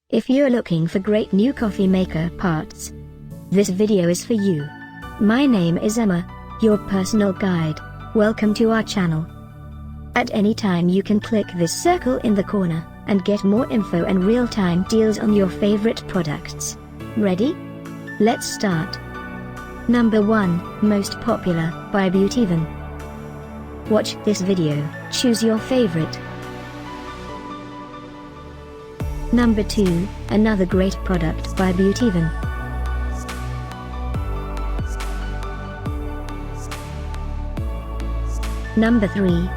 If you're looking for great new coffee maker parts, this video is for you. My name is Emma, your personal guide. Welcome to our channel. At any time you can click this circle in the corner, and get more info and real-time deals on your favorite products. Ready? Let's start. Number 1, Most Popular, by Beautyvan. Watch this video, choose your favorite. Number 2, another great product by Beautyvan. Number 3.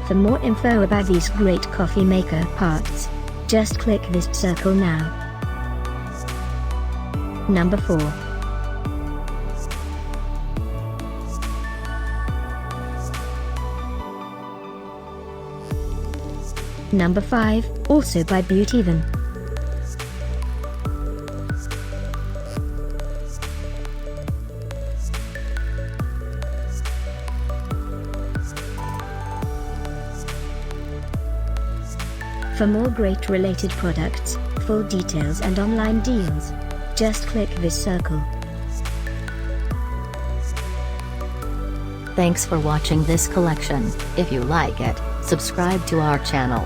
For more info about these great coffee maker parts, just click this circle now. Number 4. Number 5, also by Beautyvan. For more great related products, full details and online deals, just click this circle. Thanks for watching this collection. If you like it, subscribe to our channel.